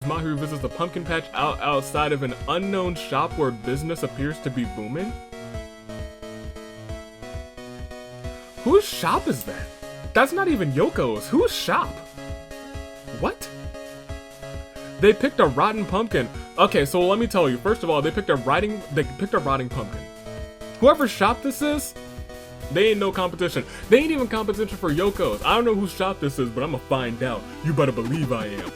Mahiru visits the pumpkin patch outside of an unknown shop where business appears to be booming. Whose shop is that? That's not even Yoko's. Whose shop? What? They picked a rotten pumpkin. Okay, so let me tell you. First of all, they picked a rotting pumpkin. Whoever's shop this is, they ain't no competition. They ain't even competition for Yoko's. I don't know whose shop this is, but I'ma find out. You better believe I am.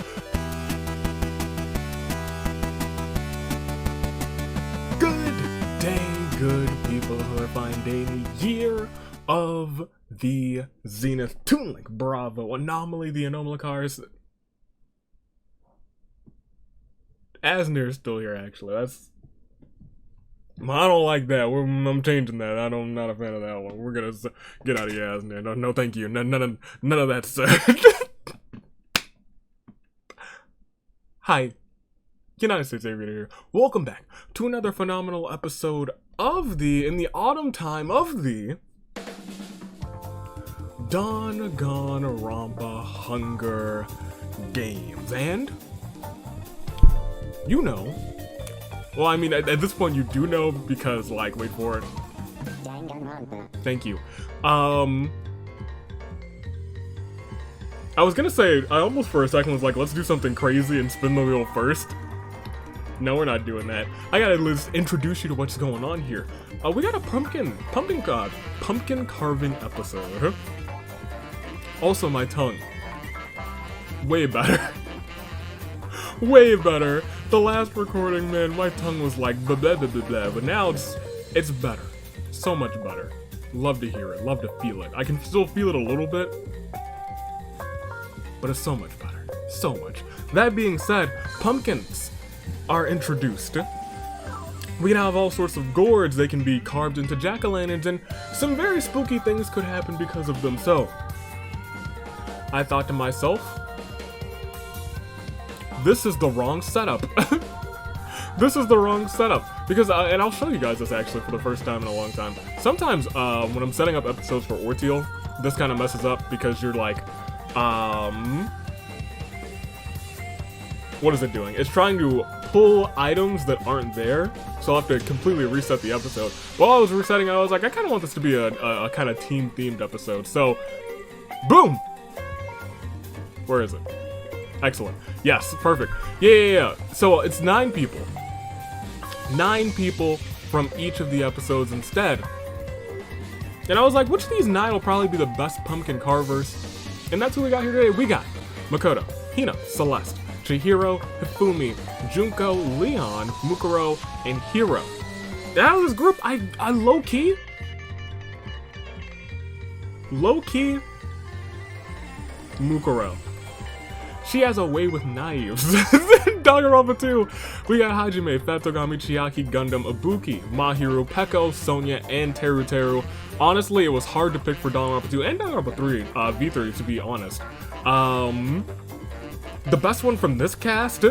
Good day, good people who are finding the year of the Zenith Toon Link Bravo Anomaly, the Anomaly cars. Asner's still here, actually. I don't like that. I'm changing that. I'm not a fan of that one. We're gonna get out of here, Asner. No, thank you. None of that, sir. Hi, United States Aviator here. Welcome back to another phenomenal episode of in the autumn time of the Danganronpa Hunger Games, and you know. Well, I mean, at this point you do know because, like, wait for it. Danganronpa. Thank you. I was gonna say, I almost for a second was like, let's do something crazy and spin the wheel first. No, we're not doing that. I gotta just introduce you to what's going on here. We got a pumpkin carving episode. Also, my tongue. Way better. Way better. The last recording, man, my tongue was like blah blah blah blah blah, but now it's better. So much better. Love to hear it, love to feel it. I can still feel it a little bit, but it's so much better. So much. That being said, pumpkins are introduced. We can have all sorts of gourds, they can be carved into jack-o'-lanterns, and some very spooky things could happen because of them. So, I thought to myself, this is the wrong setup. This is the wrong setup. Because, and I'll show you guys this actually for the first time in a long time. Sometimes, when I'm setting up episodes for Orteal, this kind of messes up because you're like, what is it doing? It's trying to pull items that aren't there, so I'll have to completely reset the episode. While I was resetting, I was like, I kind of want this to be a kind of team-themed episode, so, boom! Where is it? Excellent. Yes, perfect. Yeah. So it's 9 people. 9 people from each of the episodes instead. And I was like, which of these 9 will probably be the best pumpkin carvers? And that's who we got here today. We got Makoto, Hina, Celeste, Chihiro, Hifumi, Junko, Leon, Mukuro, and Hiro. Out of this group, I low-key, Mukuro. She has a way with knives. Danganronpa 2. We got Hajime, Fatogami, Chiaki, Gundam, Ibuki, Mahiru, Peko, Sonya, and Teru. Honestly, it was hard to pick for Danganronpa 2 and Danganronpa 3, V3 to be honest. The best one from this cast,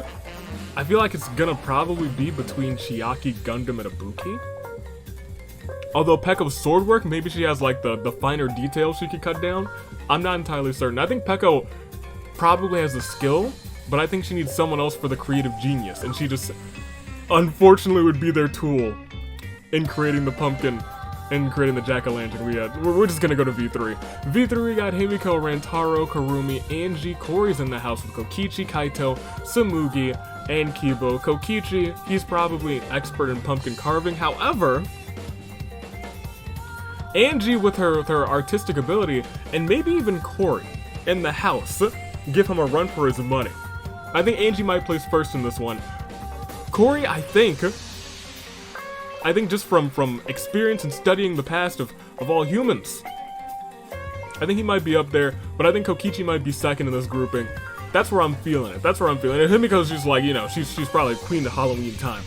I feel like it's gonna probably be between Chiaki, Gundam, and Ibuki. Although Peko's sword work, maybe she has like the finer details she could cut down. I'm not entirely certain. I think Peko probably has the skill, but I think she needs someone else for the creative genius, and she just unfortunately would be their tool in creating the pumpkin and creating the jack-o'-lantern. We're just gonna go to V3. V3, we got Himiko, Rantaro, Karumi, Angie. Corey's in the house with Kokichi, Kaito, Samugi, and Kibo. Kokichi, he's probably an expert in pumpkin carving. However, Angie with her artistic ability, and maybe even Corey in the house, give him a run for his money. I think Angie might place first in this one. Corey, I think just from experience and studying the past of all humans, I think he might be up there, but I think Kokichi might be second in this grouping. That's where I'm feeling it. And Himiko's just like, you know, she's probably queen of Halloween time.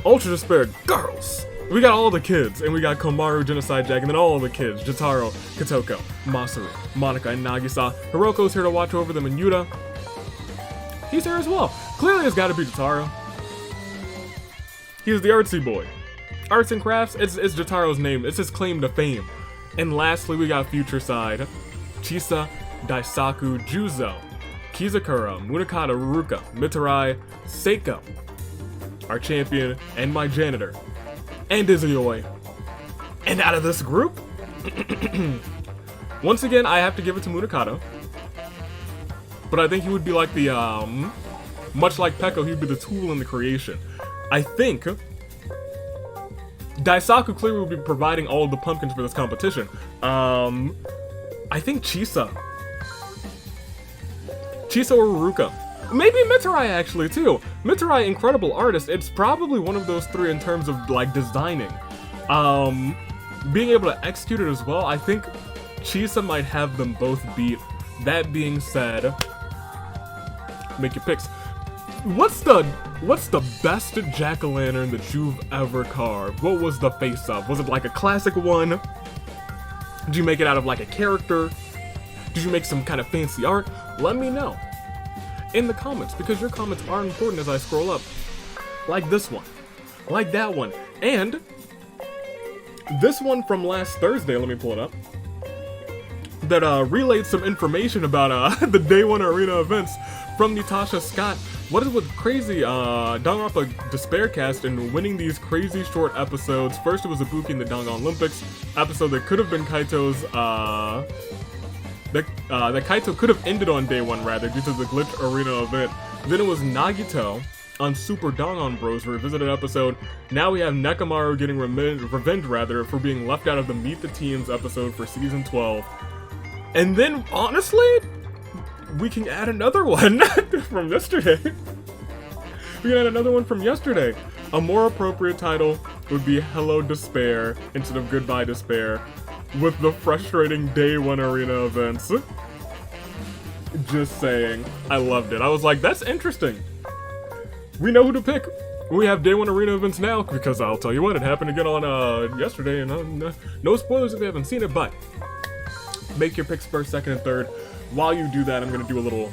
Ultra Despair girls. We got all the kids, and we got Komaru, Genocide Jack, and then all the kids. Jotaro, Kotoko, Masaru, Monica, and Nagisa. Hiroko's here to watch over them, and Yuta, he's here as well. Clearly it's gotta be Jotaro. He's the artsy boy. Arts and crafts, it's Jotaro's name. It's his claim to fame. And lastly, we got Future Side. Chisa, Daisaku, Juzo, Kizakura, Munakata, Ruruka, Mitarai, Seiko, our champion, and my janitor, and Izuyoi. And out of this group, once again, I have to give it to Munakata. But I think he would be like the, much like Peko, he'd be the tool in the creation. I think Daisaku clearly would be providing all of the pumpkins for this competition. I think Chisa or Ruruka. Maybe Mitarai actually too. Mitarai, incredible artist. It's probably one of those three in terms of like designing. Being able to execute it as well, I think Chisa might have them both beat. That being said, make your picks. What's the best jack-o'-lantern that you've ever carved? What was the face of? Was it like a classic one? Did you make it out of like a character? Did you make some kind of fancy art? Let me know in the comments, because your comments are important as I scroll up. Like this one, like that one, and this one from last Thursday, let me pull it up, that relayed some information about the Day 1 Arena events from Natasha Scott. What is with crazy Danganronpa Despaircast and winning these crazy short episodes? First it was Ibuki in the Danganronpa episode that could have been Kaito's, that Kaito could have ended on Day 1 rather, due to the glitch arena event. Then it was Nagito on Super Dangan Bros revisited episode. Now we have Nekomaru getting revenge rather for being left out of the Meet the Teens episode for season 12. And then, honestly, we can add another one from yesterday. We can add another one from yesterday. A more appropriate title would be Hello Despair instead of Goodbye Despair, with the frustrating Day 1 arena events. Just saying. I loved it. I was like, that's interesting. We know who to pick. We have Day 1 arena events now, because I'll tell you what, it happened again on yesterday, and no spoilers if you haven't seen it, but make your picks first, second, and third. While you do that, I'm gonna do a little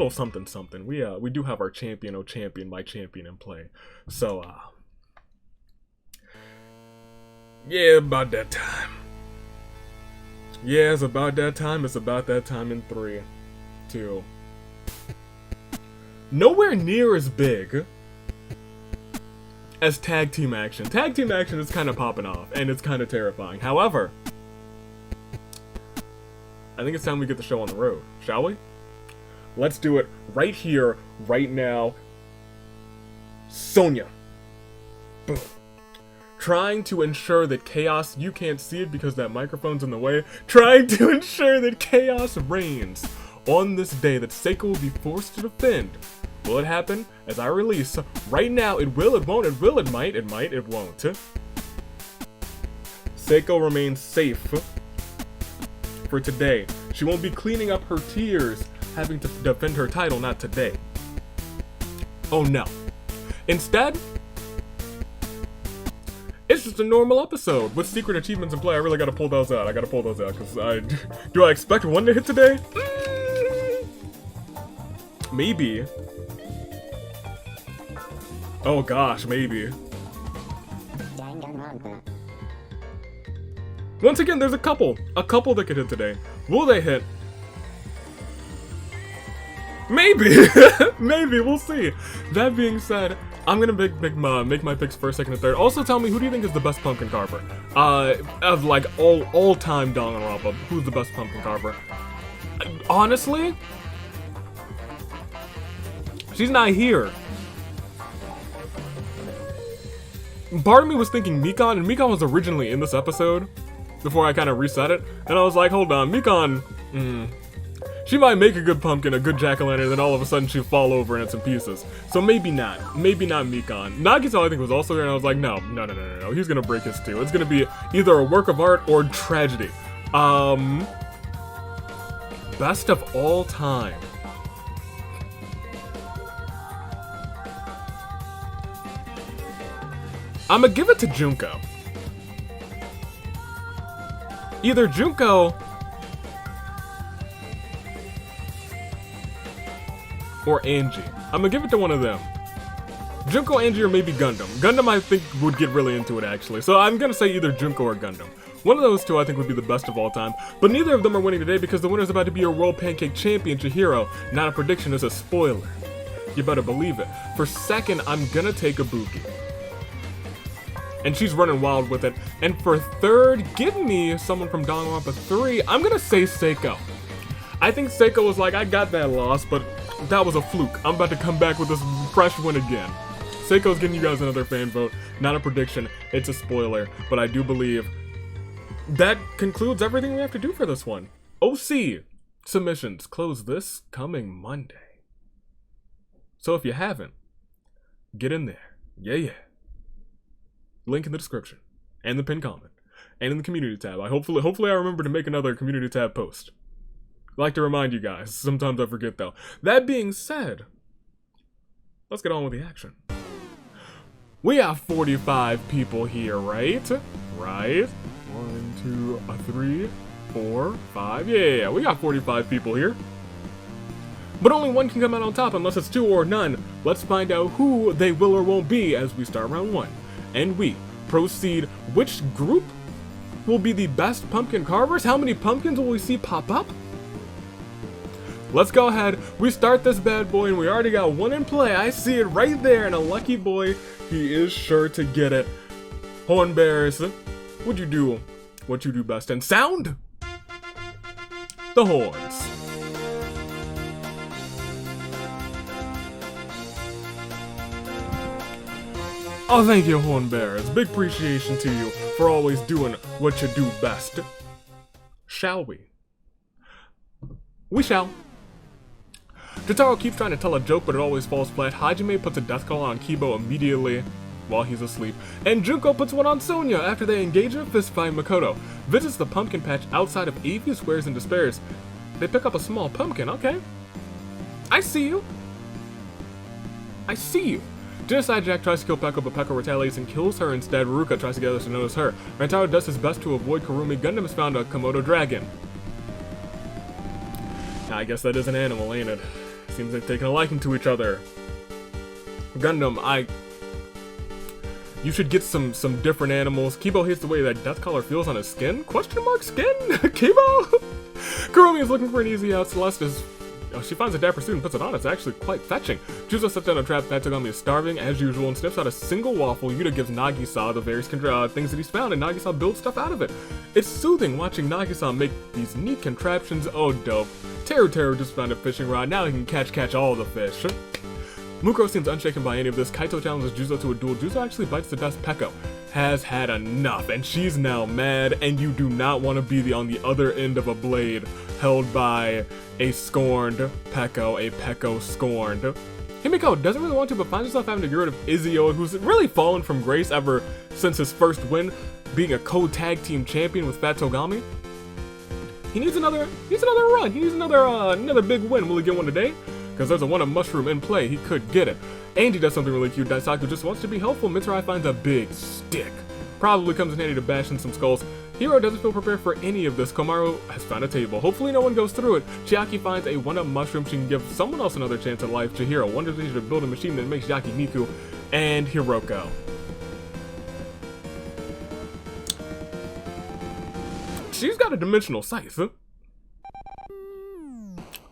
something. We do have our champion, oh champion, my champion in play. So yeah, about that time. Yeah, it's about that time. It's about that time in 3, 2. Nowhere near as big as tag team action. Tag team action is kind of popping off, and it's kind of terrifying. However, I think it's time we get the show on the road, shall we? Let's do it right here, right now. Sonya. Boom. Trying to ensure that chaos, you can't see it because that microphone's in the way, trying to ensure that chaos reigns on this day that Seiko will be forced to defend. Will it happen? As I release, right now, it will, it won't, it will, it might, it won't. Seiko remains safe for today. She won't be cleaning up her tears having to defend her title, not today. Oh no. Instead, it's just a normal episode with secret achievements in play. I really gotta pull those out. Because do I expect one to hit today? Maybe. Oh gosh, maybe. Once again, there's a couple that could hit today. Will they hit? Maybe. Maybe, we'll see. That being said, I'm gonna make my picks first, second, and third. Also, tell me, who do you think is the best pumpkin carver? Of like all-time Danganronpa, who's the best pumpkin carver? Honestly, she's not here. Part of me was thinking Mikan, and Mikan was originally in this episode before I kind of reset it, and I was like, hold on, Mikan, she might make a good pumpkin, a good jack-o'-lantern, then all of a sudden she'll fall over and it's in pieces. So maybe not Mikan. Nagito I think was also there, and I was like, no, he's gonna break his too. It's gonna be either a work of art or tragedy. Best of all time. I'ma give it to Junko. Either Junko or Angie. I'm gonna give it to one of them. Junko, Angie, or maybe Gundam. Gundam I think would get really into it actually. So I'm gonna say either Junko or Gundam. One of those two I think would be the best of all time, but neither of them are winning today because the winner's about to be a World Pancake Champion, Chihiro. Not a prediction, it's a spoiler. You better believe it. For second, I'm gonna take Ibuki. And she's running wild with it. And for third, give me someone from Danganronpa 3. I'm gonna say Seiko. I think Seiko was like, I got that loss, but that was a fluke. I'm about to come back with this fresh win again. Seiko's getting you guys another fan vote. Not a prediction, it's a spoiler. But I do believe that concludes everything we have to do for this one. OC submissions close this coming Monday. So if you haven't, get in there. Yeah. Link in the description, and the pinned comment, and in the community tab. Hopefully I remember to make another community tab post. I like to remind you guys, sometimes I forget though. That being said, let's get on with the action. We have 45 people here, right? Right? 1, 2, 3, 4, 5. Yeah, we got 45 people here. But only one can come out on top unless it's 2 or none. Let's find out who they will or won't be as we start round 1. And we proceed. Which group will be the best pumpkin carvers? How many pumpkins will we see pop up? Let's go ahead. We start this bad boy and we already got one in play. I see it right there, and a lucky boy. He is sure to get it. Horn bears, what'd you do? What you do best? And sound the horns. Oh, thank you, Horn Bearers. Big appreciation to you for always doing what you do best. Shall we? We shall. Jotaro keeps trying to tell a joke, but it always falls flat. Hajime puts a death call on Kibo immediately while he's asleep. And Junko puts one on Sonya after they engage in a fistfight. Makoto visits the pumpkin patch outside of Aviu Squares and despairs. They pick up a small pumpkin, okay. I see you. I see you. Genocide Jack tries to kill Peko, but Peko retaliates and kills her instead. Ruka tries to get others to notice her. Rantaro does his best to avoid Kurumi. Gundam has found a Komodo dragon. I guess that is an animal, ain't it? Seems they've taken a liking to each other. Gundam, you should get some different animals. Kibo hates the way that Death Collar feels on his skin? Question mark skin? Kibo? Kurumi is looking for an easy out. Celeste is... she finds a dapper suit and puts it on. It's actually quite fetching. Juzo sets down a trap. Fatogami is starving, as usual, and sniffs out a single waffle. Yuta gives Nagisa the various things that he's found, and Nagisa builds stuff out of it. It's soothing watching Nagisa make these neat contraptions. Oh, dope. Teru just found a fishing rod. Now he can catch all the fish. Mukuro seems unshaken by any of this. Kaito challenges Juzo to a duel. Juzo actually bites the dust. Peko has had enough, and she's now mad, and you do not want to be on the other end of a blade held by a scorned Peko, a Peko scorned. Himiko doesn't really want to, but finds herself having to get rid of Izio, who's really fallen from grace ever since his first win, being a co-tag team champion with Fatogami. He needs another run. He needs another big win. Will he get one today? Because there's a one-up mushroom in play. He could get it. Andy does something really cute. Daisaku just wants to be helpful. Mitsurai finds a big stick. Probably comes in handy to bash in some skulls. Hiro doesn't feel prepared for any of this. Komaru has found a table. Hopefully no one goes through it. Chiaki finds a one-up mushroom. She can give someone else another chance at life. Chihiro wonders if she should build a machine that makes Yakiniku. And Hiroko. She's got a dimensional scythe.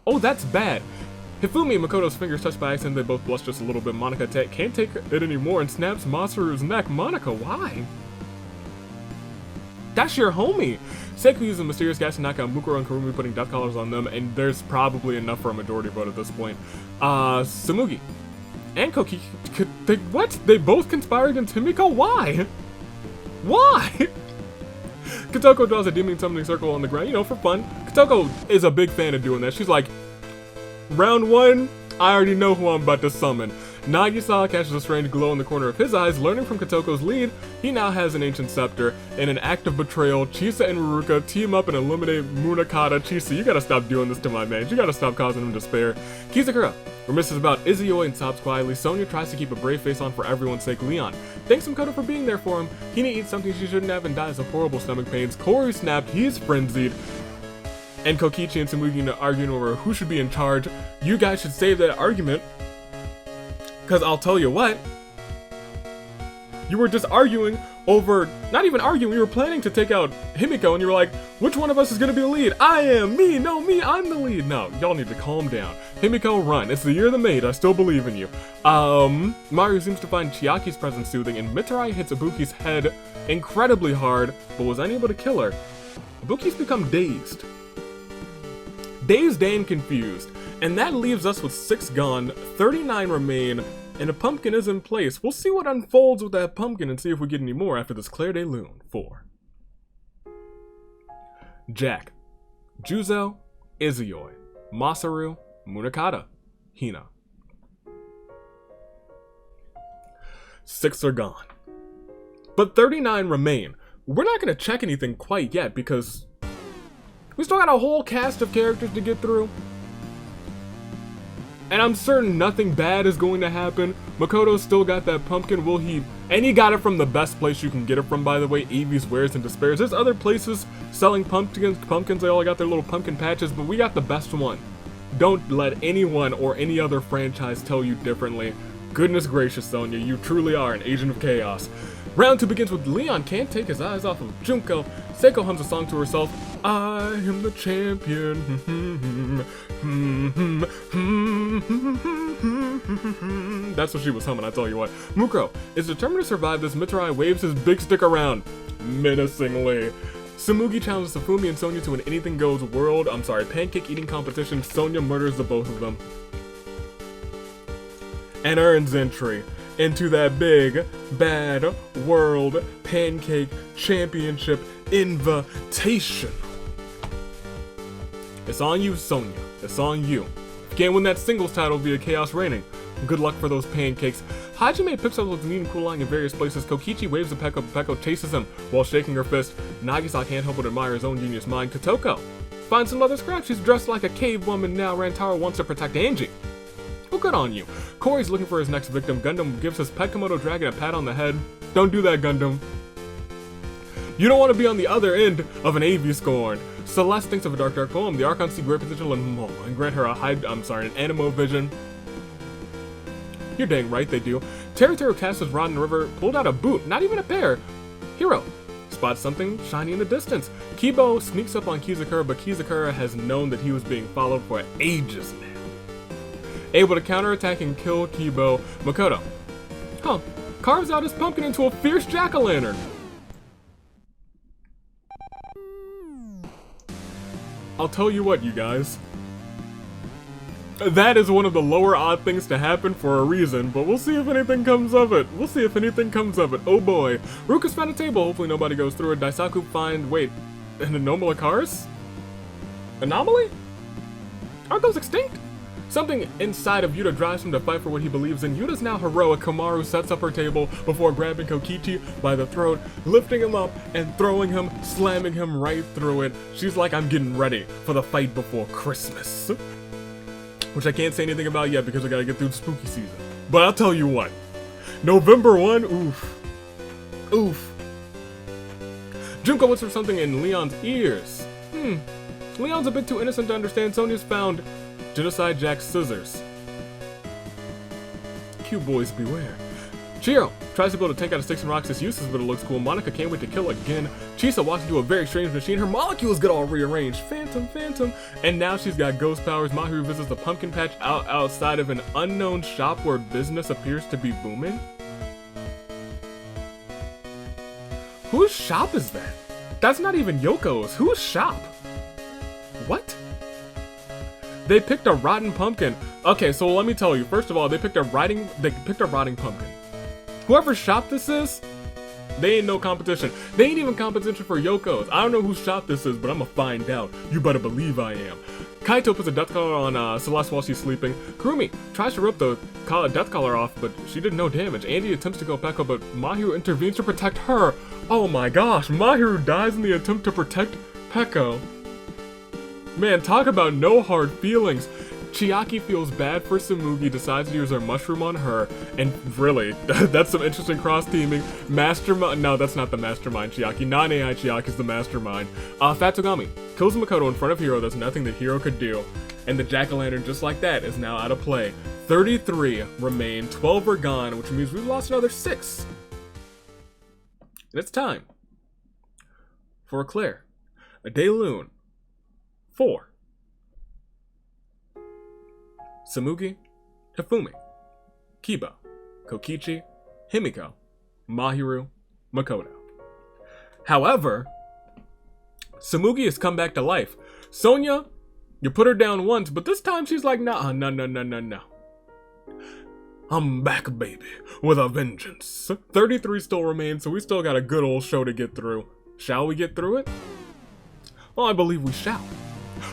Oh, that's bad. Hifumi and Makoto's fingers touch by accident. They both blush just a little bit. Monica can't take it anymore and snaps Masaru's neck. Monica, why? That's your homie! Seiko uses a mysterious gas to knock out Mukuro and Kurumi, putting death collars on them, and there's probably enough for a majority vote at this point. Samugi and Koki, what? They both conspire against Himiko? Why? Why? Kotoko draws a demon summoning circle on the ground, for fun. Kotoko is a big fan of doing that. She's like, round 1, I already know who I'm about to summon. Nagisa catches a strange glow in the corner of his eyes. Learning from Kotoko's lead, he now has an ancient scepter. In an act of betrayal, Chisa and Ruruka team up and eliminate Munakata. Chisa, you gotta stop doing this to my man. You gotta stop causing him despair. Kizakura reminisces about Izio and sobs quietly. Sonya tries to keep a brave face on for everyone's sake. Leon thanks Makoto for being there for him. Hina eats something she shouldn't have and dies of horrible stomach pains. Kori snapped, he's frenzied. And Kokichi and Samugi are arguing over who should be in charge. You guys should save that argument, because I'll tell you what, you were just arguing over, not even arguing, we were planning to take out Himiko, and you were like, which one of us is gonna be the lead? I am, me, no, me, I'm the lead. No, y'all need to calm down. Himiko, run. It's the year of the maid, I still believe in you. Mario seems to find Chiaki's presence soothing, and Mitarai hits Ibuki's head incredibly hard, but was unable to kill her. Ibuki's become dazed. Dazed and confused. And that leaves us with 6 gone, 39 remain, and a pumpkin is in place. We'll see what unfolds with that pumpkin and see if we get any more after this Clair de Lune 4. Jack, Juzo, Izuyoi, Masaru, Munakata, Hina. 6 are gone. But 39 remain. We're not going to check anything quite yet because we still got a whole cast of characters to get through. And I'm certain nothing bad is going to happen. Makoto's still got that pumpkin. Will he? And he got it from the best place you can get it from, by the way, Avi's Wares and Despairs. There's other places selling pumpkins. They all got their little pumpkin patches, but we got the best one. Don't let anyone or any other franchise tell you differently. Goodness gracious, Sonya, you truly are an agent of chaos. Round 2 begins with Leon can't take his eyes off of Junko. Seiko hums a song to herself. I am the champion. That's what she was humming, I tell you what. Mukuro is determined to survive this. Mitarai waves his big stick around menacingly. Tsumugi challenges Safumi and Sonya to an anything goes pancake eating competition. Sonya murders the both of them and earns entry into that big, bad world pancake championship invitation. It's on you, Sonya. It's on you. You can't win that singles title via Chaos Reigning. Good luck for those pancakes. Hajime picks up with neat and cooling in various places. Kokichi waves at Peko. Peko chases him while shaking her fist. Nagisa can't help but admire his own genius mind. Kotoko finds some leather scraps. She's dressed like a cave woman now. Rantaro wants to protect Angie. Well, good on you. Corey's looking for his next victim. Gundam gives his pet Komodo dragon a pat on the head. Don't do that, Gundam. You don't want to be on the other end of an AV scorn. Celeste thinks of a dark poem. The Archons see great potential in Mo and grant her an animo vision. You're dang right they do. Teruteru cast his rod in the river, pulled out a boot, not even a pair. Hero spots something shiny in the distance. Kibo sneaks up on Kizakura, but Kizakura has known that he was being followed for ages now. Able to counterattack and kill Kibo, Makoto carves out his pumpkin into a fierce jack-o'-lantern. I'll tell you what, you guys. That is one of the lower odd things to happen for a reason, but we'll see if anything comes of it. Oh boy. Ruka's found a table. Hopefully nobody goes through it. Daisaku an anomalous cars? Anomaly? Aren't those extinct? Something inside of Yuta drives him to fight for what he believes in. Yuta's now heroic. Komaru sets up her table before grabbing Kokichi by the throat, lifting him up and throwing him, slamming him right through it. She's like, I'm getting ready for the fight before Christmas. Which I can't say anything about yet because I gotta get through the spooky season. But I'll tell you what. November 1, oof. Junko whispers something in Leon's ears. Leon's a bit too innocent to understand. Sonya's found Genocide Jack's scissors. Cute boys beware. Chiro tries to build a tank out of sticks and rocks. It's useless, but it looks cool. Monica can't wait to kill again. Chisa walks into a very strange machine. Her molecules get all rearranged. Phantom. And now she's got ghost powers. Mahiru visits the pumpkin patch outside of an unknown shop where business appears to be booming. Whose shop is that? That's not even Yoko's. Whose shop? What? They picked a rotten pumpkin. Okay, so let me tell you. First of all, they picked a rotting pumpkin. Whoever shop this is, they ain't no competition. They ain't even competition for Yoko's. I don't know whose shop this is, but I'ma find out. You better believe I am. Kaito puts a death collar on Celeste while she's sleeping. Kurumi tries to rip the death collar off, but she did no damage. Andy attempts to go Peko, but Mahiru intervenes to protect her. Oh my gosh, Mahiru dies in the attempt to protect Peko. Man, talk about no hard feelings. Chiaki feels bad for Tsumugi, decides to use her mushroom on her, and really, that's some interesting cross-teaming. Mastermind, no, that's not the mastermind Chiaki. Non-AI Chiaki's the mastermind. Fatsugami kills Makoto in front of Hiro. There's nothing that Hiro could do. And the jack-o'-lantern, just like that, is now out of play. 33 remain, 12 are gone, which means we've lost another 6. And it's time for Claire, a Daylune 4. Tsumugi, Hifumi, Kiba, Kokichi, Himiko, Mahiru, Makoto. However, Tsumugi has come back to life. Sonya, you put her down once, but this time she's like, nah, no. I'm back, baby, with a vengeance. 33 still remains, so we still got a good old show to get through. Shall we get through it? Well, I believe we shall.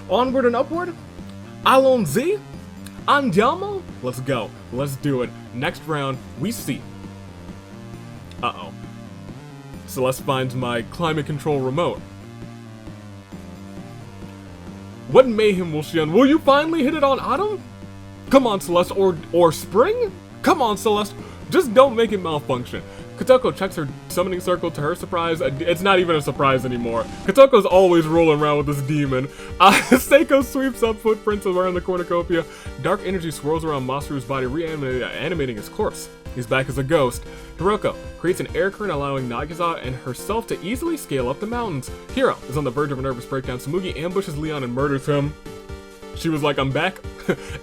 Onward and upward? Allons-y? Andiamo? Let's go. Let's do it. Next round, we see. Uh-oh. Celeste finds my climate control remote. What mayhem will she on? Will you finally hit it on autumn? Come on, Celeste, or spring? Come on, Celeste, just don't make it malfunction. Kotoko checks her summoning circle. To her surprise, it's not even a surprise anymore. Kotoko's always rolling around with this demon. Seiko sweeps up footprints around the cornucopia. Dark energy swirls around Masaru's body, animating his corpse. He's back as a ghost. Hiroko creates an air current, allowing Nagisa and herself to easily scale up the mountains. Hiro is on the verge of a nervous breakdown. Tsumugi ambushes Leon and murders him. She was like, I'm back,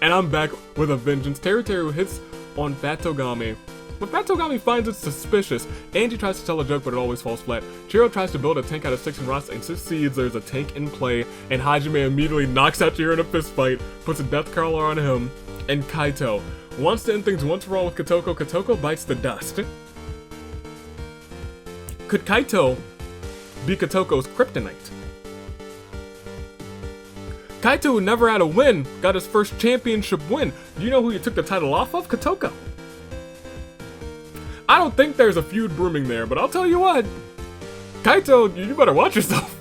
and I'm back with a vengeance. Teru hits on Fatogami, but Fatogami finds it suspicious. Angie tries to tell a joke, but it always falls flat. Chihiro tries to build a tank out of sticks and rocks and succeeds. There's a tank in play, and Hajime immediately knocks out Chihiro in a fist fight, puts a death collar on him, and Kaito wants to end things once for all with Kotoko. Kotoko bites the dust. Could Kaito be Kotoko's kryptonite? Kaito, who never had a win, got his first championship win. Do you know who he took the title off of? Kotoko. I don't think there's a feud brewing there, but I'll tell you what. Kaito, you better watch yourself.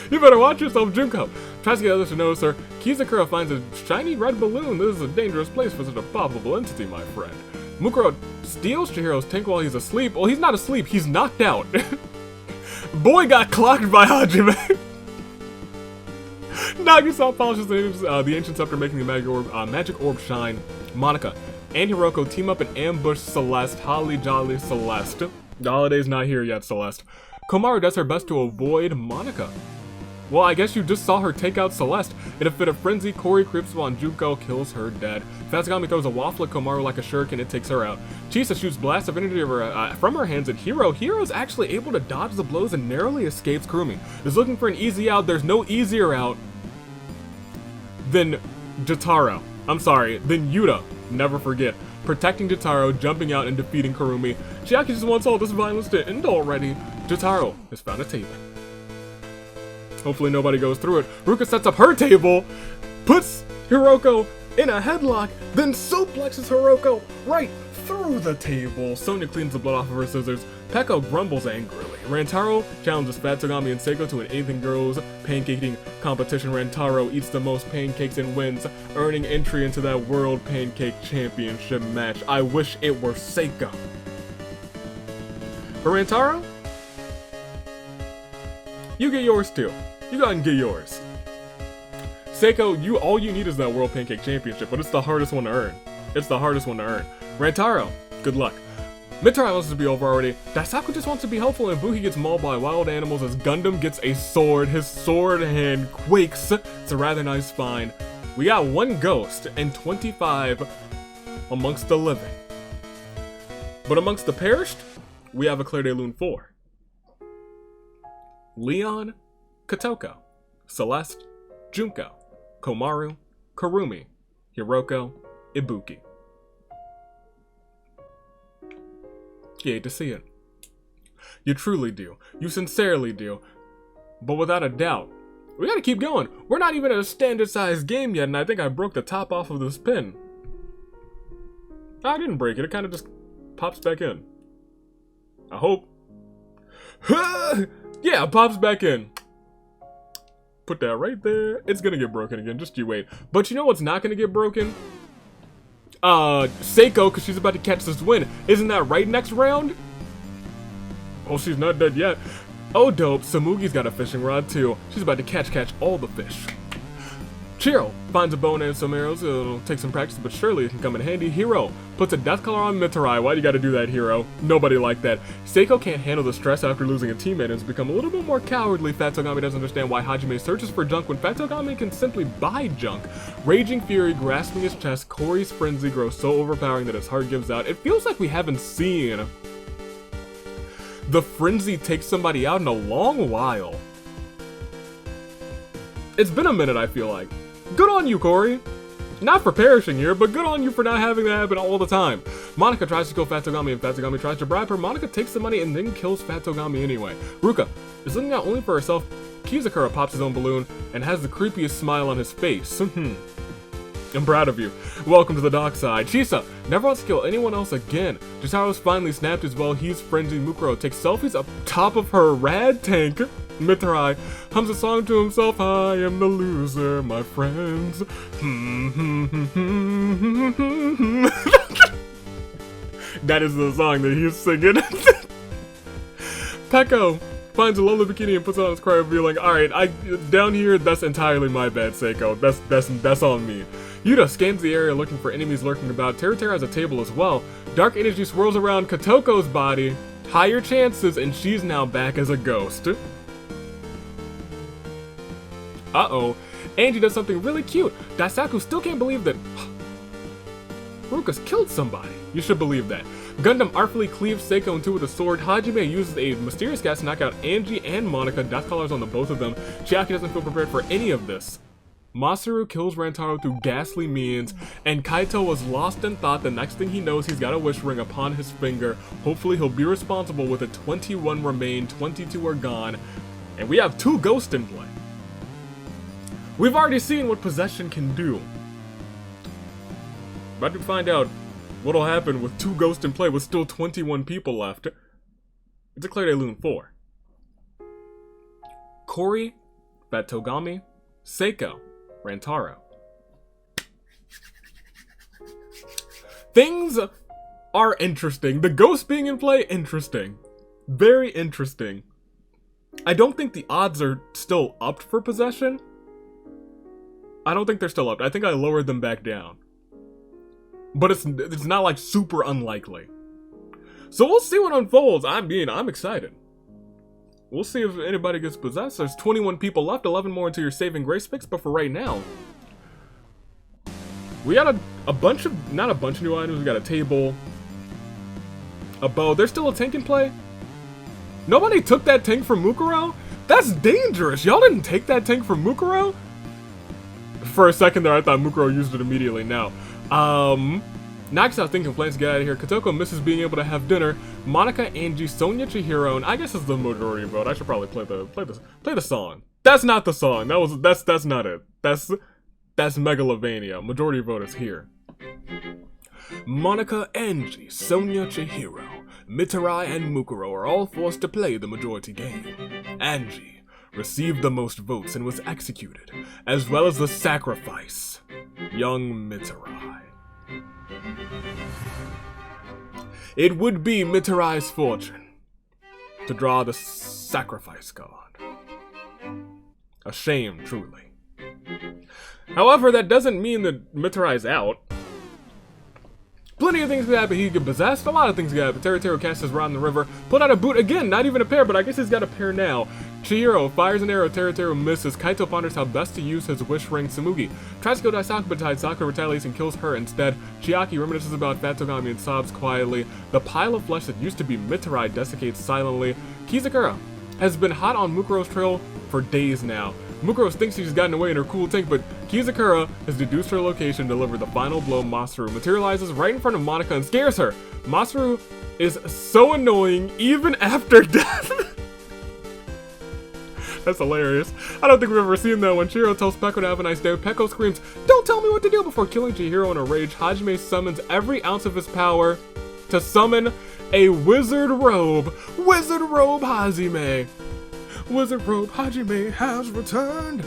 You better watch yourself, Junko. Tries to get others to notice her. Kizakura finds a shiny red balloon. This is a dangerous place for such a palpable entity, my friend. Mukuro steals Chihiro's tank while he's asleep. Well, he's not asleep, he's knocked out. Boy got clocked by Hajime. Nagisa polishes the ancient scepter, making the magic orb shine. Monica and Hiroko team up and ambush Celeste. Holly jolly Celeste. The holiday's not here yet, Celeste. Komaru does her best to avoid Monica. Well, I guess you just saw her take out Celeste. In a fit of frenzy, Kori creeps on Junko, kills her dead. Fatsugami throws a waffle at Komaru like a shuriken, it takes her out. Chisa shoots blasts of energy from her hands at Hiro. Hiro's actually able to dodge the blows and narrowly escapes Kurumi. Is looking for an easy out. There's no easier out than Jotaro. I'm sorry, than Yuta. Never forget. Protecting Jotaro, jumping out and defeating Kurumi. Chiaki just wants all this violence to end already. Jotaro has found a table. Hopefully nobody goes through it. Ruka sets up her table, puts Hiroko in a headlock, then suplexes Hiroko right through the table. Sonya cleans the blood off of her scissors. Peko grumbles angrily. Rantaro challenges Fatsugami and Seiko to an anything goes pancaking competition. Rantaro eats the most pancakes and wins, earning entry into that World Pancake Championship match. I wish it were Seiko. For Rantaro, you get yours too. You go ahead and get yours. Seiko, all you need is that World Pancake Championship, but it's the hardest one to earn. It's the hardest one to earn. Rantaro, good luck. Midterm wants to be over already. Daisaku just wants to be helpful, and Buki gets mauled by wild animals as Gundam gets a sword. His sword hand quakes. It's a rather nice find. We got 1 ghost and 25 amongst the living. But amongst the perished, we have a Claire de Lune 4. Leon, Kotoko, Celeste, Junko, Komaru, Kurumi, Hiroko, Ibuki. You hate to see it. You truly do. You sincerely do. But without a doubt, we gotta keep going. We're not even at a standard-sized game yet, and I think I broke the top off of this pin. I didn't break it. It kind of just pops back in. I hope. Yeah, it pops back in. Put that right there. It's gonna get broken again. Just you wait. But you know what's not gonna get broken? Seiko, because she's about to catch this win. Isn't that right next round? Oh, she's not dead yet. Oh, dope. Samugi's got a fishing rod, too. She's about to catch all the fish. Chiro finds a bow and some arrows. It'll take some practice, but surely it can come in handy. Hiro puts a death color on Mitarai. Why do you gotta do that, Hiro? Nobody liked that. Seiko can't handle the stress after losing a teammate and has become a little bit more cowardly. Fatogami doesn't understand why Hajime searches for junk when Fatogami can simply buy junk. Raging fury grasping his chest, Corey's frenzy grows so overpowering that his heart gives out. It feels like we haven't seen the frenzy take somebody out in a long while. It's been a minute, I feel like. Good on you, Corey. Not for perishing here, but good on you for not having that happen all the time. Monica tries to kill Fatogami and Fatogami tries to bribe her. Monica takes the money and then kills Fatogami anyway. Ruka is looking out only for herself. Kizakura pops his own balloon and has the creepiest smile on his face. I'm proud of you. Welcome to the dark side. Chisa never wants to kill anyone else again. Jotaro's finally snapped as well. He's frenzied. Mukuro takes selfies up top of her rad tank. Mitarai hums a song to himself. I am the loser, my friends. That is the song that he's singing. Peko finds a lovely bikini and puts on his cry, revealing, alright, down here, that's entirely my bad, Seiko. That's on me. Yuta scans the area looking for enemies lurking about. Teru has a table as well. Dark energy swirls around Kotoko's body. Higher chances, and she's now back as a ghost. Uh-oh. Angie does something really cute. Daisaku still can't believe that Ruka's killed somebody. You should believe that. Gundam artfully cleaves Seiko in two with a sword. Hajime uses a mysterious gas to knock out Angie and Monica. Death colors on the both of them. Chiaki doesn't feel prepared for any of this. Masaru kills Rantaro through ghastly means, and Kaito was lost in thought. The next thing he knows, he's got a wish ring upon his finger. Hopefully he'll be responsible with it. 21 remain, 22 are gone, and we have 2 ghosts in play. We've already seen what possession can do. About to find out what'll happen with 2 ghosts in play with still 21 people left. Declared a Loon 4. Corey, Fatogami, Seiko, Rantaro. Things are interesting. The ghost being in play, interesting. Very interesting. I don't think the odds are still up for possession. I don't think they're still up. I think I lowered them back down. But it's not like super unlikely. So we'll see what unfolds. I mean, I'm excited. We'll see if anybody gets possessed. There's 21 people left, 11 more into your saving grace picks, but for right now, we got a bunch of, not a bunch of new items. We got a table, a bow. There's still a tank in play. Nobody took that tank from Mukuro? That's dangerous. Y'all didn't take that tank from Mukuro? For a second there, I thought Mukuro used it immediately. Now, Nagisa thinking plans to get out of here. Kotoko misses being able to have dinner. Monica, Angie, Sonia, Chihiro, and I guess it's the majority vote. I should probably play the song. That's not the song. That's not it. That's Megalovania. Majority vote is here. Monica, Angie, Sonia, Chihiro, Mitarai, and Mukuro are all forced to play the majority game. Angie received the most votes and was executed, as well as the sacrifice, young Mitarai. It would be Mitarai's fortune to draw the sacrifice card. A shame, truly. However, that doesn't mean that Mitarai's out. Plenty of things could happen. He could get possessed. A lot of things could happen. Teru casts his rod in the river. Put out a boot again. Not even a pair, but I guess he's got a pair now. Chihiro fires an arrow. Teru misses. Kaito ponders how best to use his wish ring. Tsumugi tries to go Daisaku, but Daisaku retaliates and kills her instead. Chiaki reminisces about Fatogami and sobs quietly. The pile of flesh that used to be Mitarai desiccates silently. Kizakura has been hot on Mukuro's trail for days now. Mukuro thinks she's gotten away in her cool tank, but Kizakura has deduced her location, delivered the final blow. Masaru materializes right in front of Monica and scares her. Masaru is so annoying even after death. That's hilarious. I don't think we've ever seen that. When Chihiro tells Peko to have a nice day, Peko screams, "Don't tell me what to do!" before killing Chihiro in a rage. Hajime summons every ounce of his power to summon a wizard robe. Wizard robe Hajime. Wizard robe Hajime has returned.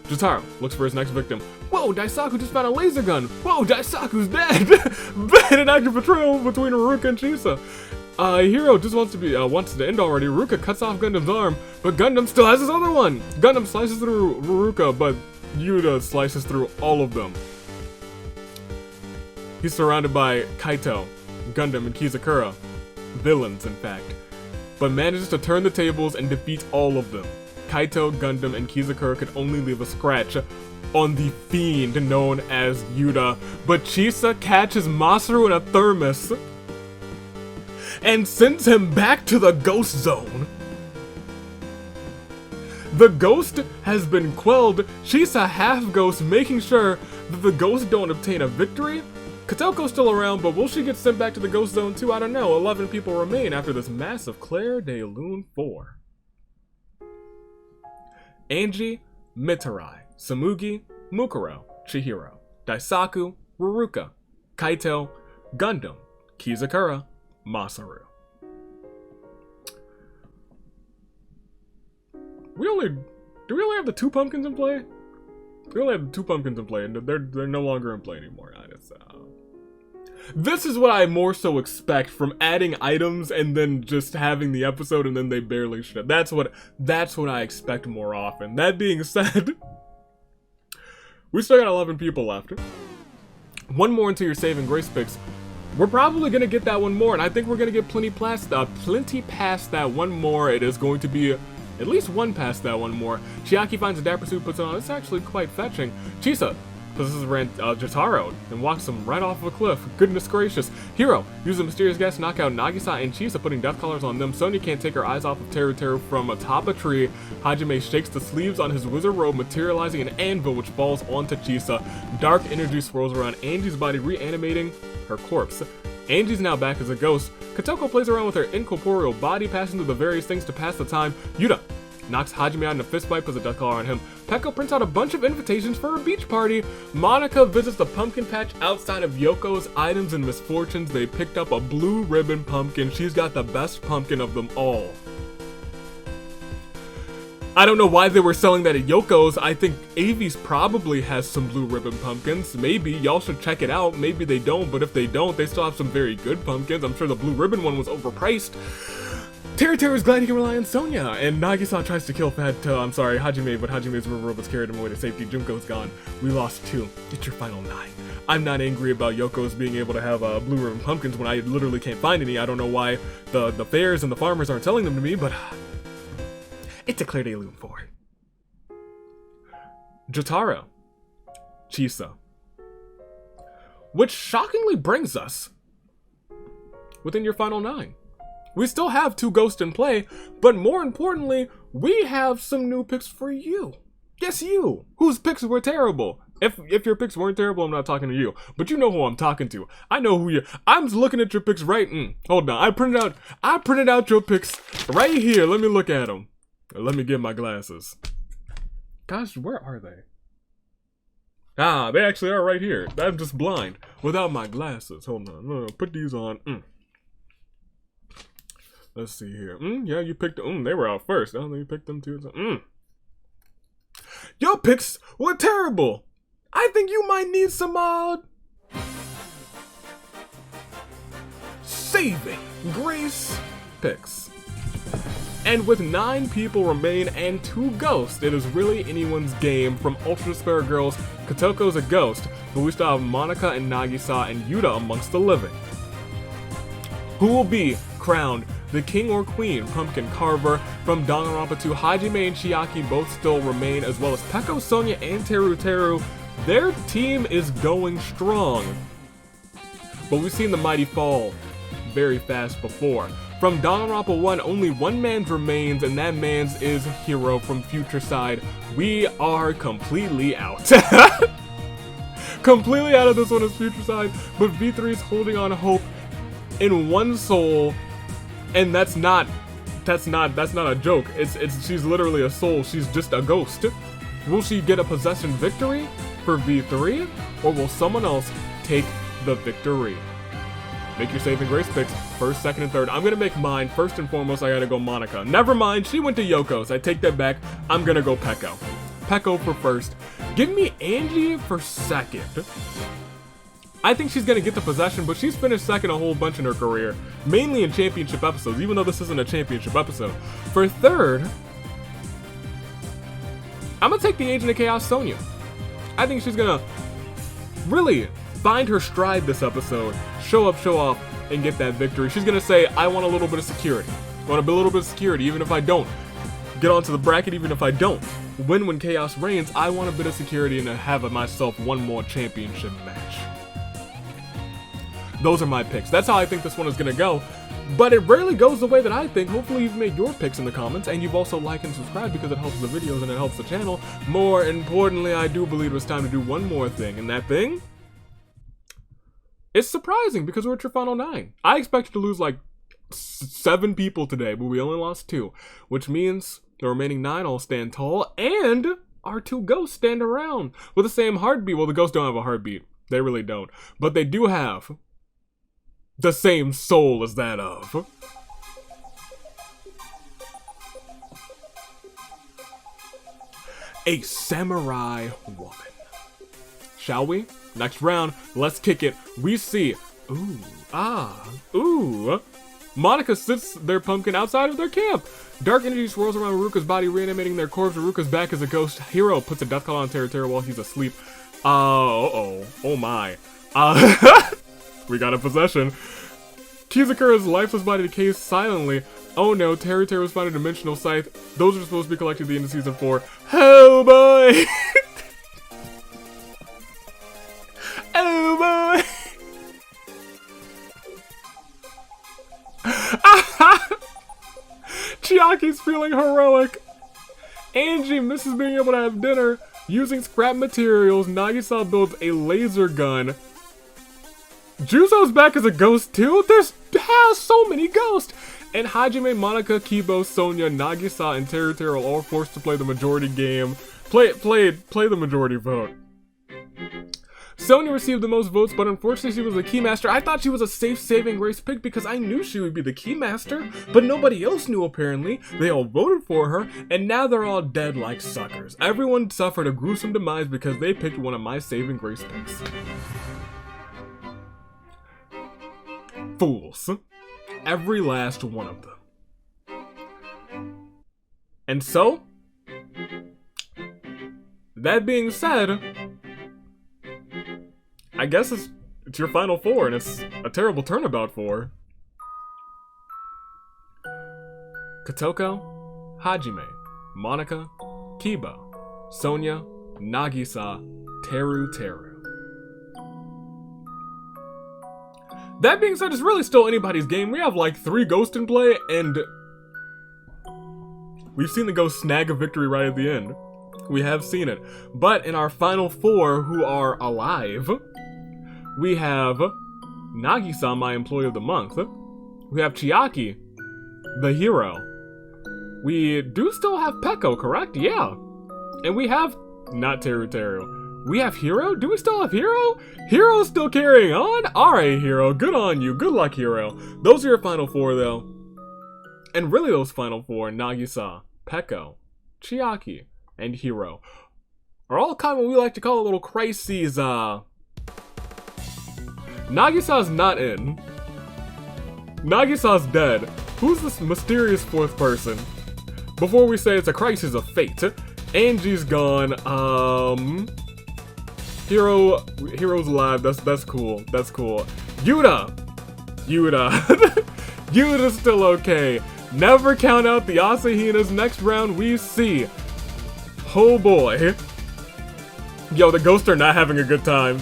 Jotaro looks for his next victim. Whoa, Daisaku just found a laser gun. Whoa, Daisaku's dead. Bad and active patrol between Ruka and Chisa. Hiro just wants to end already. Ruka cuts off Gundam's arm, but Gundam still has his other one. Gundam slices through Ruka, but Yuta slices through all of them. He's surrounded by Kaito, Gundam, and Kizakura. Villains, in fact. But manages to turn the tables and defeat all of them. Kaito, Gundam, and Kizakura could only leave a scratch on the fiend known as Yuta. But Chisa catches Masaru in a thermos and sends him back to the Ghost Zone. The ghost has been quelled. Chisa half-ghost, making sure that the ghosts don't obtain a victory. Kotoko's still around, but will she get sent back to the Ghost Zone too? I don't know. 11 people remain after this massive Claire de Lune 4. Angie, Mitarai, Samugi, Mukuro, Chihiro, Daisaku, Ruruka, Kaito, Gundam, Kizakura, Masaru. Do we only have the 2 pumpkins in play? We only have the 2 pumpkins in play, and they're no longer in play anymore. This is what I more so expect from adding items and then just having the episode and then they barely shit. That's what I expect more often. That being said, we still got 11 people left. One more into your save and grace picks. We're probably gonna get that one more, and I think we're gonna get plenty past that one more. It is going to be at least one past that one more. Chiaki finds a dapper suit, puts it on. It's actually quite fetching. Chisa possesses Jotaro and walks him right off of a cliff. Goodness gracious. Hiro uses a mysterious gas to knock out Nagisa and Chisa, putting death collars on them. Sonya can't take her eyes off of Teru from atop a tree. Hajime shakes the sleeves on his wizard robe, materializing an anvil which falls onto Chisa. Dark energy swirls around Angie's body, reanimating her corpse. Angie's now back as a ghost. Kotoko plays around with her incorporeal body, passing through the various things to pass the time. Yuta knocks Hajime out in a fist fight, puts a death collar on him. Pekka prints out a bunch of invitations for a beach party. Monica visits the pumpkin patch outside of Yoko's items and misfortunes. They picked up a blue ribbon pumpkin. She's got the best pumpkin of them all. I don't know why they were selling that at Yoko's. I think Avi's probably has some blue ribbon pumpkins. Maybe. Y'all should check it out. Maybe they don't, but if they don't, they still have some very good pumpkins. I'm sure the blue ribbon one was overpriced. Teru is glad he can rely on Sonya, and Nagisa tries to kill Hajime, but Hajime's river robots carried him away to safety. Junko's gone. We lost 2. Get your final 9. I'm not angry about Yoko's being able to have blue ribbon pumpkins when I literally can't find any. I don't know why the fairs and the farmers aren't telling them to me, but it's a Claire de Lune 4. Jotaro, Chisa. Which shockingly brings us within your final 9. We still have 2 ghosts in play, but more importantly, we have some new picks for you. Yes, you, whose picks were terrible. If your picks weren't terrible, I'm not talking to you. But you know who I'm talking to. I know who I'm looking at your picks right. Hold on, I printed out your picks right here. Let me look at them. Let me get my glasses. Gosh, where are they? Ah, they actually are right here. I'm just blind without my glasses. Hold on, no, put these on. Let's see here. Yeah, you picked they were out first. I don't think you picked them too. Your picks were terrible. I think you might need some saving grace picks. And with 9 people remain and 2 ghosts, it is really anyone's game. From Ultra Despair Girls, Kotoko's a ghost, but we still have Monica and Nagisa and Yuta amongst the living. Who will be crowned the king or queen pumpkin carver? From Danganronpa 2, Hajime and Chiaki both still remain, as well as Peko, Sonya, and Teru. Their team is going strong. But we've seen the mighty fall very fast before. From Danganronpa 1, only one man remains, and that man's is Hiro from Future Side. We are completely out. Completely out of this one is Future Side, but V3 is holding on hope in one soul, and that's not a joke. She's literally a soul. She's just a ghost. Will she get a possession victory for V3, or will someone else take the victory? Make your saving grace picks, 1st, 2nd, and 3rd. I'm gonna make mine. First and foremost, I gotta go Monica. Never mind, she went to Yoko's. I take that back. I'm gonna go Peko. Peko for 1st. Give me Angie for 2nd. I think she's gonna get the possession, but she's finished 2nd a whole bunch in her career, mainly in championship episodes, even though this isn't a championship episode. For 3rd, I'm gonna take the Agent of Chaos Sonya. I think she's gonna really find her stride this episode, show up, show off, and get that victory. She's gonna say, I want a little bit of security. I want a little bit of security, even if I don't get onto the bracket, even if I don't win when chaos reigns. I want a bit of security and to have myself one more championship match. Those are my picks. That's how I think this one is gonna go. But it rarely goes the way that I think. Hopefully you've made your picks in the comments, and you've also liked and subscribed because it helps the videos and it helps the channel. More importantly, I do believe it's time to do one more thing, and that thing, it's surprising because we're at your final 9. I expected to lose like 7 people today, but we only lost 2, which means the remaining 9 all stand tall, and our 2 ghosts stand around with the same heartbeat. Well, the ghosts don't have a heartbeat. They really don't. But they do have the same soul as that of a samurai woman. Shall we? Next round, let's kick it. We see, Monica sits their pumpkin outside of their camp. Dark energy swirls around Ruka's body, reanimating their corpse. Ruka's back as a ghost. Hero puts a death call on Teru while he's asleep. Oh my. We got a possession. Kizakura's lifeless body decays silently. Oh no, Teru's found a dimensional scythe. Those are supposed to be collected at the end of season 4. Oh boy! Oh boy! Chiaki's feeling heroic. Angie misses being able to have dinner. Using scrap materials, Nagisa builds a laser gun. Juzo's back as a ghost too? There's so many ghosts! And Hajime, Monica, Kibo, Sonia, Nagisa, and Teru are all forced to play the majority game. Play the majority vote. Sonia received the most votes, but unfortunately she was the keymaster. I thought she was a safe saving grace pick because I knew she would be the keymaster, but nobody else knew apparently. They all voted for her, and now they're all dead like suckers. Everyone suffered a gruesome demise because they picked one of my saving grace picks. Fools. Every last one of them. And so, that being said, I guess it's your final 4, and it's a terrible turnabout 4. Kotoko, Hajime, Monica, Kiba, Sonia, Nagisa, Teru. That being said, it's really still anybody's game. We have like 3 ghosts in play, and we've seen the ghost snag a victory right at the end. We have seen it. But in our final 4 who are alive, we have Nagisa, my employee of the month. We have Chiaki, the hero. We do still have Peko, correct? Yeah. And we have, not Teru. We have Hero? Do we still have Hero? Hero's still carrying on? Alright, Hero. Good on you. Good luck, Hero. Those are your final 4, though. And really those final 4, Nagisa, Peko, Chiaki, and Hero, are all kind of what we like to call a little crises. Nagisa's not in. Nagisa's dead. Who's this mysterious 4th person? Before we say it's a crisis of fate, Angie's gone. Hero's alive. That's cool. That's cool. Yuta. Yuta's still okay. Never count out the Asahinas. Next round we see. Oh boy. Yo, the ghosts are not having a good time.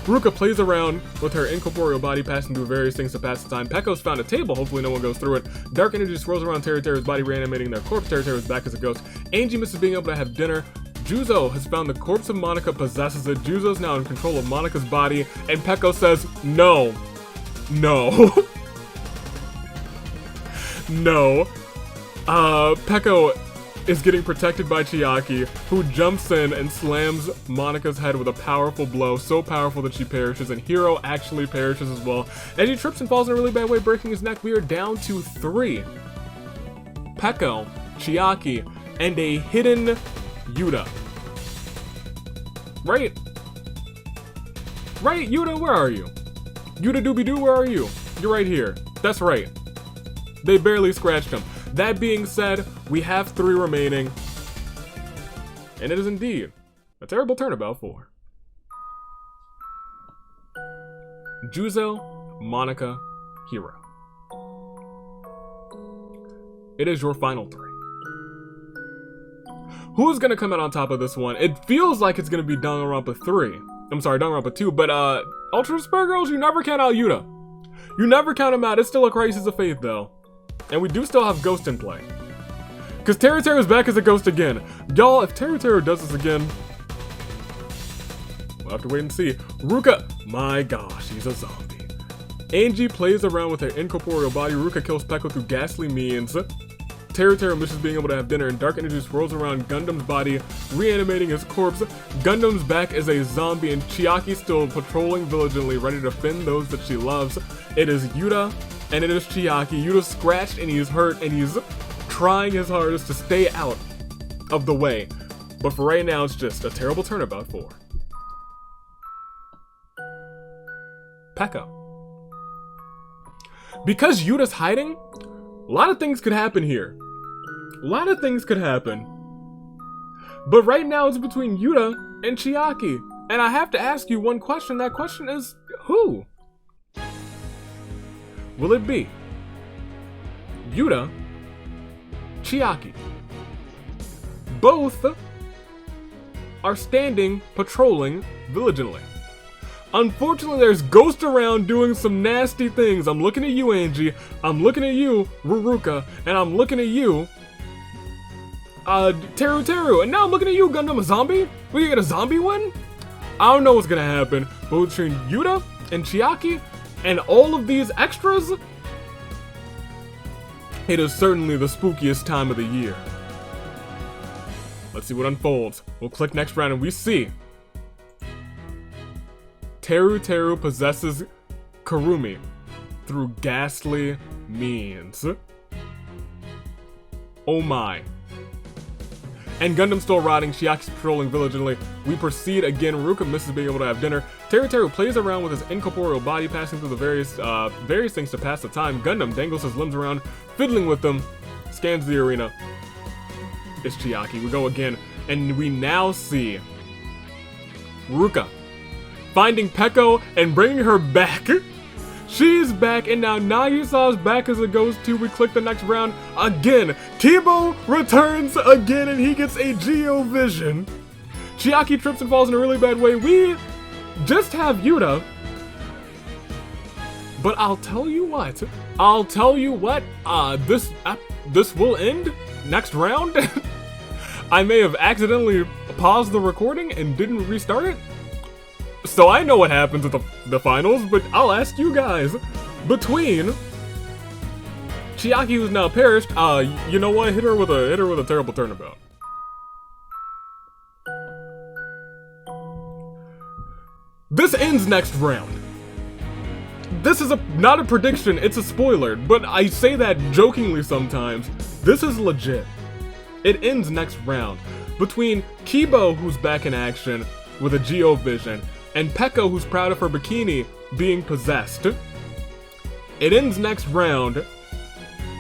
Ruka plays around with her incorporeal body, passing through various things to pass the time. Peko's found a table, hopefully no one goes through it. Dark energy swirls around Teru's body, reanimating their corpse. Teru's back as a ghost. Angie misses being able to have dinner. Juzo has found the corpse of Monica, possesses it. Juzo's now in control of Monica's body, and Peko says, no. Peko is getting protected by Chiaki, who jumps in and slams Monica's head with a powerful blow, so powerful that she perishes, and Hero actually perishes as well. And he trips and falls in a really bad way, breaking his neck. We are down to 3. Peko, Chiaki, and a hidden Yuta. Right, Yuta, where are you? Yuta Doobie-Doo, where are you? You're right here. That's right. They barely scratched him. That being said, we have 3 remaining. And it is indeed A terrible turnabout 4. Juzo, Monica, Hero. It is your final 3. Who's gonna come out on top of this one? It feels like it's gonna be Danganronpa 3. I'm sorry, Danganronpa 2, but Ultra Spur Girls, you never count out Yuta. You never count him out. It's still a Crisis of Faith, though. And we do still have Ghost in play. Because Teruteru's back as a ghost again. Y'all, if Teruteru does this again, we'll have to wait and see. Ruka, my gosh, he's a zombie. Angie plays around with her incorporeal body. Ruka kills Peko through ghastly means. Teruteru misses being able to have dinner, and dark energy swirls around Gundam's body, reanimating his corpse. Gundam's back as a zombie, and Chiaki still patrolling vigilantly, ready to defend those that she loves. It is Yuta, and it is Chiaki. Yuta's scratched, and he's hurt, and he's trying his hardest to stay out of the way. But for right now, it's just a terrible turnabout 4. Peko. Because Yuta's hiding, a lot of things could happen here. A lot of things could happen. But right now it's between Yuta and Chiaki. And I have to ask you one question. That question is, who? Will it be Yuta, Chiaki? Both are standing, patrolling vigilantly. Unfortunately, there's Ghost around doing some nasty things. I'm looking at you, Angie. I'm looking at you, Ruruka. And I'm looking at you, Teruteru. And now I'm looking at you, Gundam, a zombie? We get a zombie win? I don't know what's gonna happen. But between Yuta and Chiaki and all of these extras, it is certainly the spookiest time of the year. Let's see what unfolds. We'll click next round and we see Teruteru possesses Kurumi through ghastly means. Oh my. And Gundam's still rotting, Chiaki's patrolling vigilantly. We proceed again, Ruka misses being able to have dinner. Teruteru plays around with his incorporeal body, passing through the various things to pass the time. Gundam dangles his limbs around, fiddling with them, scans the arena. It's Chiaki, we go again, and we now see Ruka finding Peko and bringing her back. She's back, and now Nagisa's back as a ghost too. We click the next round again. Kibo returns again, and he gets a Geo Vision. Chiaki trips and falls in a really bad way. We just have Yuta. But I'll tell you what. This will end next round. I may have accidentally paused the recording and didn't restart it. So I know what happens at the finals, but I'll ask you guys. Between Chiaki, who's now perished, you know what? Hit her with a terrible turnabout. This ends next round. This is not a prediction, it's a spoiler, but I say that jokingly sometimes. This is legit. It ends next round between Kibo, who's back in action with a Geo Vision, and Peko, who's proud of her bikini being possessed. It ends next round,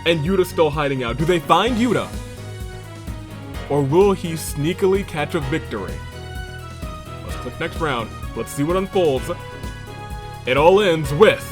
and Yuta's still hiding out. Do they find Yuta? Or will he sneakily catch a victory? Let's click next round. Let's see what unfolds. It all ends with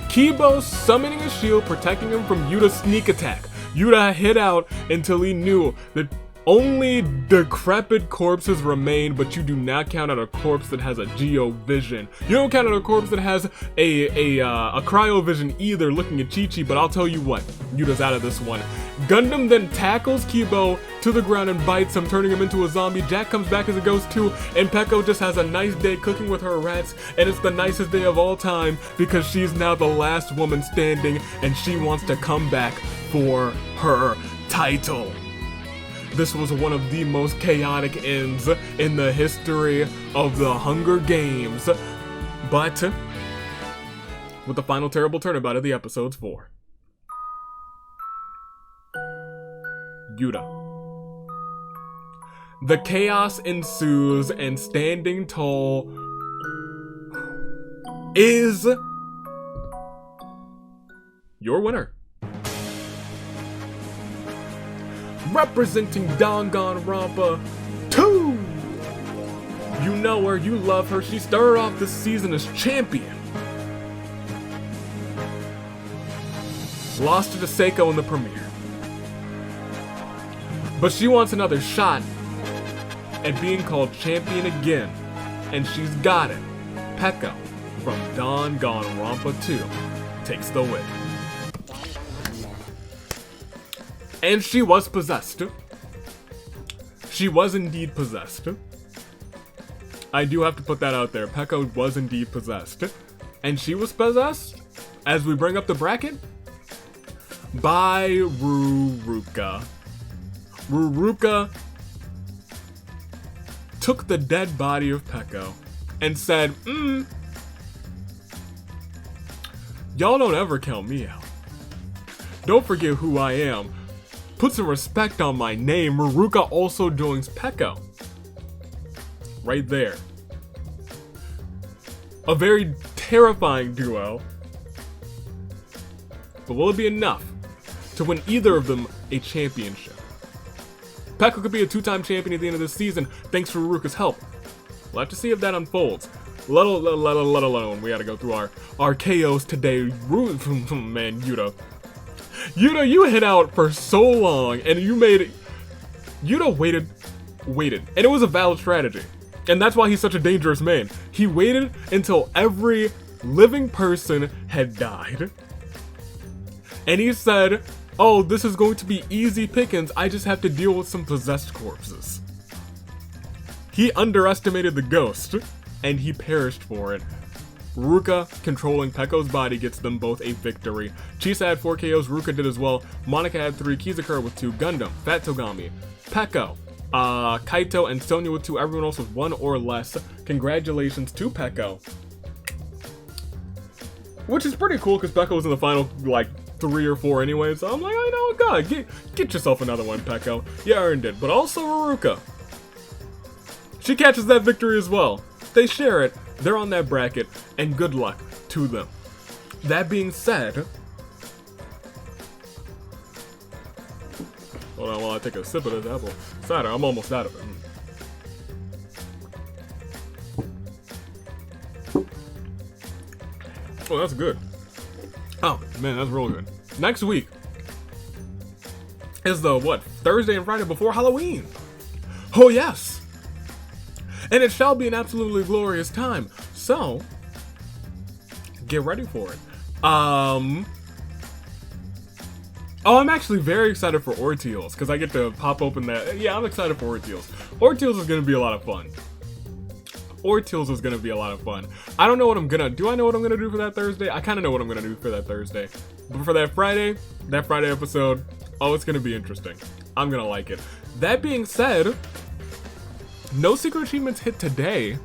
Kibo summoning a shield, protecting him from Yuta's sneak attack. Yuta hid out until he knew that only decrepit corpses remain, but you do not count out a corpse that has a Geo Vision. You don't count out a corpse that has a Cryo Vision either, looking at Chi-Chi, but I'll tell you what, Yuta's out of this one. Gundam then tackles Kibo to the ground and bites him, turning him into a zombie. Jack comes back as a ghost too, and Peko just has a nice day cooking with her rats, and it's the nicest day of all time because she's now the last woman standing, and she wants to come back for her title. This was one of the most chaotic ends in the history of the Hunger Games. But with the final terrible turnabout of the episodes 4. Yuta. The chaos ensues, and standing tall is your winner. Representing Danganronpa, 2. You know her, you love her. She started off this season as champion. Lost to Seiko in the premiere. But she wants another shot at being called champion again. And she's got it. Pekka from Danganronpa 2 takes the win. And she was possessed. She was indeed possessed. I do have to put that out there. Pekka was indeed possessed. And she was possessed, as we bring up the bracket, by Ruruka. Ruruka took the dead body of Pekka and said, y'all don't ever count me out. Don't forget who I am. Put some respect on my name. Ruruka also joins Pekka. Right there. A very terrifying duo. But will it be enough to win either of them a championship? Pekka could be a 2-time champion at the end of this season thanks to Ruruka's help. We'll have to see if that unfolds. Let alone we gotta go through our KOs today. Man, Yuta, you hit out for so long, and Yuta waited, and it was a valid strategy. And that's why he's such a dangerous man. He waited until every living person had died. And he said, oh, this is going to be easy pickings, I just have to deal with some possessed corpses. He underestimated the ghost, and he perished for it. Ruruka controlling Pekko's body gets them both a victory. Chisa had 4 KOs, Ruruka did as well. Monica had 3, Kizakura with 2, Gundam, Fat Togami, Pekko, Kaito, and Sonya with 2, everyone else with 1 or less. Congratulations to Pekko. Which is pretty cool, because Pekko was in the final, 3 or 4 anyway, so I'm like, I know, God, get yourself another one, Pekko. You earned it. But also Ruruka. She catches that victory as well. They share it, they're on that bracket, and good luck to them. That being said, hold on while I take a sip of this apple cider. I'm almost out of it. Oh, that's good. Oh, man, that's real good. Next week is the, Thursday and Friday before Halloween. Oh, yes. And it shall be an absolutely glorious time. So, get ready for it. Oh, I'm actually very excited for Orteals, because I get to pop open that. Yeah, I'm excited for Orteals. Orteals is going to be a lot of fun. Orteals is going to be a lot of fun. I don't know what I'm going to do. I know what I'm going to do for that Thursday? I kind of know what I'm going to do for that Thursday. But for that Friday episode, oh, it's going to be interesting. I'm going to like it. That being said, no secret achievements hit today. Do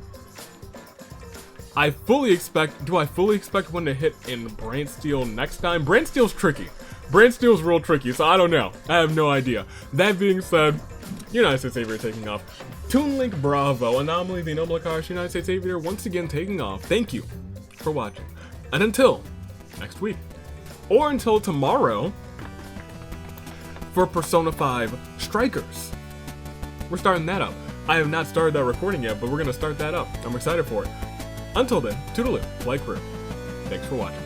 I fully expect one to hit in Brain Steel next time? Brain Steel's tricky. Brain Steel's real tricky, so I don't know. I have no idea. That being said, United States Aviator taking off. Toon Link Bravo, Anomaly, the Noble Akash, United States Aviator once again taking off. Thank you for watching. And until next week, or until tomorrow, for Persona 5 Strikers. We're starting that up. I have not started that recording yet, but we're going to start that up. I'm excited for it. Until then, toodaloo, like crew. Thanks for watching.